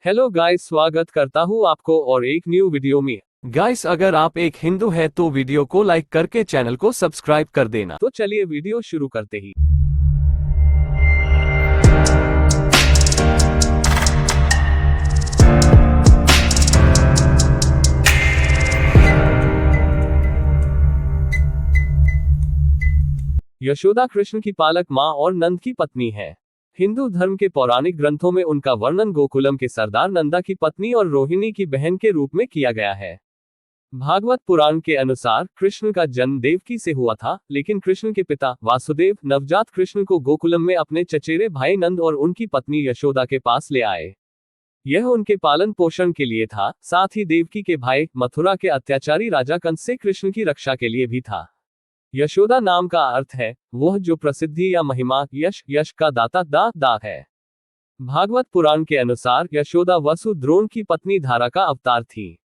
Hello guys, स्वागत करता हूँ आपको और एक न्यू वीडियो में। गाइस, अगर आप एक हिंदू हैं तो वीडियो को लाइक करके चैनल को सब्सक्राइब कर देना। तो चलिए वीडियो शुरू करते ही। यशोदा कृष्ण की पालक माँ और नंद की पत्नी है। हिंदू धर्म के पौराणिक ग्रंथों में उनका वर्णन गोकुलम के सरदार नंदा की पत्नी और रोहिणी की बहन के रूप में किया गया है। भागवत पुराण के अनुसार कृष्ण का जन्म देवकी से हुआ था, लेकिन कृष्ण के पिता वासुदेव नवजात कृष्ण को गोकुलम में अपने चचेरे भाई नंद और उनकी पत्नी यशोदा के पास ले आए। यह उनके पालन पोषण के लिए था, साथ ही देवकी के भाई मथुरा के अत्याचारी राजा कंस से कृष्ण की रक्षा के लिए भी था। यशोदा नाम का अर्थ है वह जो प्रसिद्धि या महिमा, यश का दाता, दा है। भागवत पुराण के अनुसार यशोदा वसु द्रोण की पत्नी धारा का अवतार थी।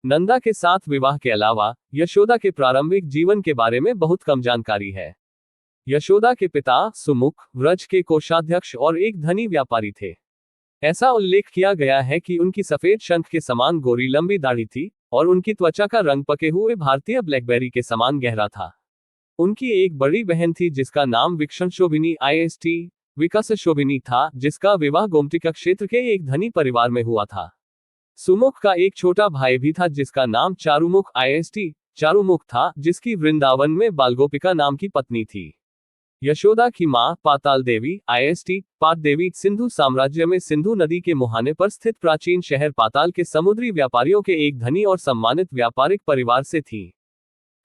नंदा के साथ विवाह के अलावा यशोदा के प्रारंभिक जीवन के बारे में बहुत कम जानकारी है। यशोदा के पिता सुमुख व्रज के कोषाध्यक्ष और एक धनी व्यापारी थे। ऐसा उल्लेख किया गया है कि उनकी सफेद शंख के समान गोरी लंबी दाढ़ी थी और उनकी त्वचा का रंग पके हुए भारतीय ब्लैकबेरी के समान गहरा था। उनकी एक बड़ी बहन थी जिसका नाम विकसनशोभिनी विकासशोभिनी था, जिसका विवाह गोमतिका क्षेत्र के एक धनी परिवार में हुआ था। सुमुख का एक छोटा भाई भी था जिसका नाम चारुमुख था, जिसकी वृंदावन में बालगोपिका नाम की पत्नी थी। यशोदा की मां पाताल देवी पाट देवी सिंधु साम्राज्य में सिंधु नदी के मुहाने पर स्थित प्राचीन शहर पाताल के समुद्री व्यापारियों के एक धनी और सम्मानित व्यापारिक परिवार से थी।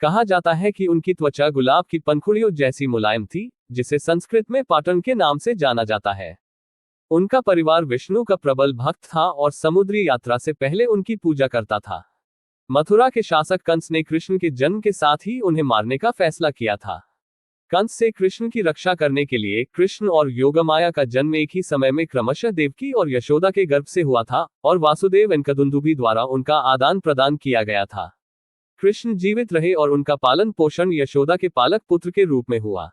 कहा जाता है कि उनकी त्वचा गुलाब की पंखुड़ियों जैसी मुलायम थी, जिसे संस्कृत में पाटन के नाम से जाना जाता है। उनका परिवार विष्णु का प्रबल भक्त था और समुद्री यात्रा से पहले उनकी पूजा करता था। मथुरा के शासक कंस ने कृष्ण के जन्म के साथ ही उन्हें मारने का फैसला किया था। कंस से कृष्ण की रक्षा करने के लिए कृष्ण और योगमाया का जन्म एक ही समय में क्रमशः देवकी और यशोदा के गर्भ से हुआ था और वासुदेव एनकदुंदुभी द्वारा उनका आदान प्रदान किया गया था। कृष्ण जीवित रहे और उनका पालन पोषण यशोदा के पालक पुत्र के रूप में हुआ।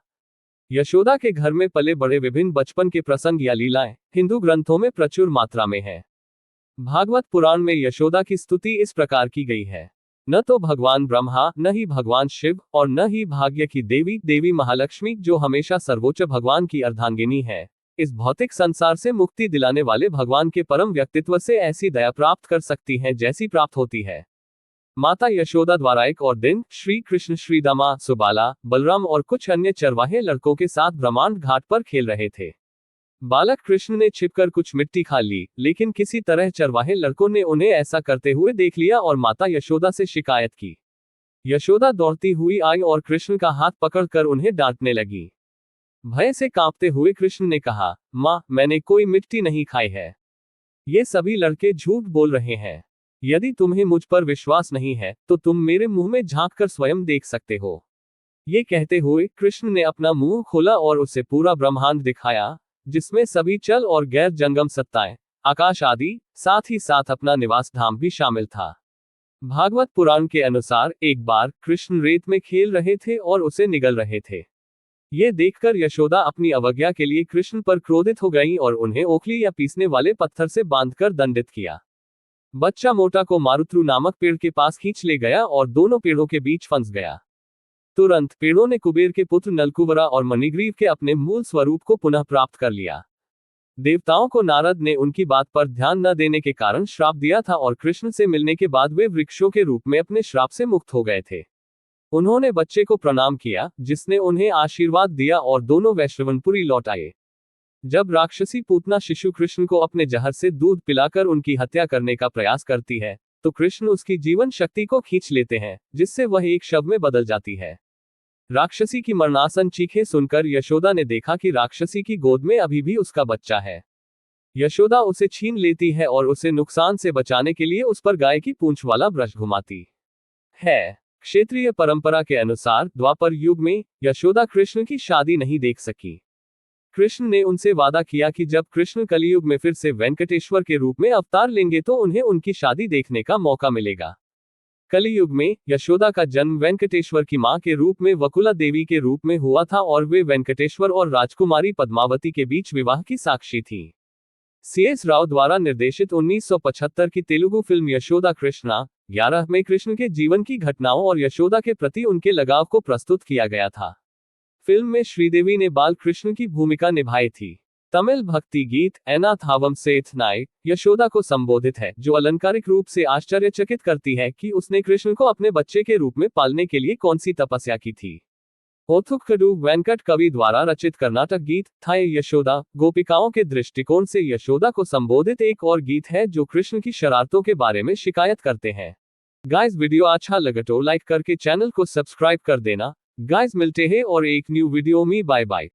यशोदा के घर में पले बड़े विभिन्न बचपन के प्रसंग या लीलाएं हिंदू ग्रंथों में प्रचुर मात्रा में है। भागवत पुराण में यशोदा की स्तुति इस प्रकार की गई है। न तो भगवान ब्रह्मा, न ही भगवान शिव और न ही भाग्य की देवी महालक्ष्मी, जो हमेशा सर्वोच्च भगवान की अर्धांगिनी है, इस भौतिक संसार से मुक्ति दिलाने वाले भगवान के परम व्यक्तित्व से ऐसी दया प्राप्त कर सकती हैं जैसी प्राप्त होती है। माता यशोदा द्वारा एक और दिन श्री कृष्ण, श्रीदामा, सुबाला, बलराम और कुछ अन्य चरवाहे लड़कों के साथ ब्रह्मांड घाट पर खेल रहे थे। बालक कृष्ण ने छिपकर कुछ मिट्टी खा ली, लेकिन किसी तरह चरवाहे लड़कों ने उन्हें ऐसा करते हुए देख लिया और माता यशोदा से शिकायत की। यशोदा दौड़ती हुई आई और कृष्ण का हाथ पकड़कर उन्हें डांटने लगी। भय से कांपते हुए कृष्ण ने कहा, माँ, मैंने कोई मिट्टी नहीं खाई है। ये सभी लड़के झूठ बोल रहे हैं। यदि तुम्हें मुझ पर विश्वास नहीं है तो तुम मेरे मुंह में झांककर स्वयं देख सकते हो। ये कहते हुए कृष्ण ने अपना मुंह खोला और उसे पूरा ब्रह्मांड दिखाया, जिसमें सभी चल और गैर जंगम सत्ताएं, आकाश आदि, साथ ही साथ अपना निवास धाम भी शामिल था। भागवत पुराण के अनुसार एक बार कृष्ण रेत में खेल रहे थे और उसे निगल रहे थे। ये देखकर यशोदा अपनी अवज्ञा के लिए कृष्ण पर क्रोधित हो गई और उन्हें ओखली या पीसने वाले पत्थर से बांधकर दंडित किया। बच्चा मोटा को मारुत्रु नामक पेड़ के पास खींच ले गया और दोनों पेड़ों के बीच फंस गया। तुरंत पेड़ों ने कुबेर के पुत्र नलकुबरा और मणिग्रीव के अपने मूल स्वरूप को पुनः प्राप्त कर लिया। देवताओं को नारद ने उनकी बात पर ध्यान न देने के कारण श्राप दिया था और कृष्ण से मिलने के बाद वे वृक्षों के रूप में अपने श्राप से मुक्त हो गए थे। उन्होंने बच्चे को प्रणाम किया, जिसने उन्हें आशीर्वाद दिया और दोनों वैश्रवणपुरी लौट आए। जब राक्षसी पूतना शिशु कृष्ण को अपने जहर से दूध पिलाकर उनकी हत्या करने का प्रयास करती है, तो कृष्ण उसकी जीवन शक्ति को खींच लेते हैं, जिससे वह एक शव में बदल जाती है। राक्षसी की मरणासन चीखें सुनकर यशोदा ने देखा कि राक्षसी की गोद में अभी भी उसका बच्चा है। यशोदा उसे छीन लेती है और उसे नुकसान से बचाने के लिए उस पर गाय की पूंछ वाला ब्रश घुमाती है। क्षेत्रीय परंपरा के अनुसार द्वापर युग में यशोदा कृष्ण की शादी नहीं देख सकी। कृष्ण ने उनसे वादा किया कि जब कृष्ण कलियुग में फिर से वेंकटेश्वर के रूप में अवतार लेंगे तो उन्हें उनकी शादी देखने का मौका मिलेगा। कलियुग में यशोदा का जन्म वेंकटेश्वर की मां के रूप में वकुला देवी के रूप में हुआ था और वे वेंकटेश्वर और राजकुमारी पद्मावती के बीच विवाह की साक्षी थी। CS राव द्वारा निर्देशित 1975 की तेलुगु फिल्म यशोदा कृष्णा 11 में कृष्ण के जीवन की घटनाओं और यशोदा के प्रति उनके लगाव को प्रस्तुत किया गया था। फिल्म में श्रीदेवी ने बाल कृष्ण की भूमिका निभाई थी। तमिल भक्ति गीत एनाथावम सेथ नाय यशोदा को संबोधित है, जो अलंकारिक रूप से आश्चर्यचकित करती है कि उसने कृष्ण को अपने बच्चे के रूप में पालने के लिए कौन सी तपस्या की थी। ओथुक्कड़ू वेंकट कवि द्वारा रचित कर्नाटक गीत थाय यशोदा गोपिकाओं के दृष्टिकोण से यशोदा को संबोधित एक और गीत है जो कृष्ण की शरारतों के बारे में शिकायत करते हैं। गाइस वीडियो अच्छा लगा तो लाइक करके चैनल को सब्सक्राइब कर देना। गाइस मिलते हैं और एक न्यू वीडियो में, बाय बाय।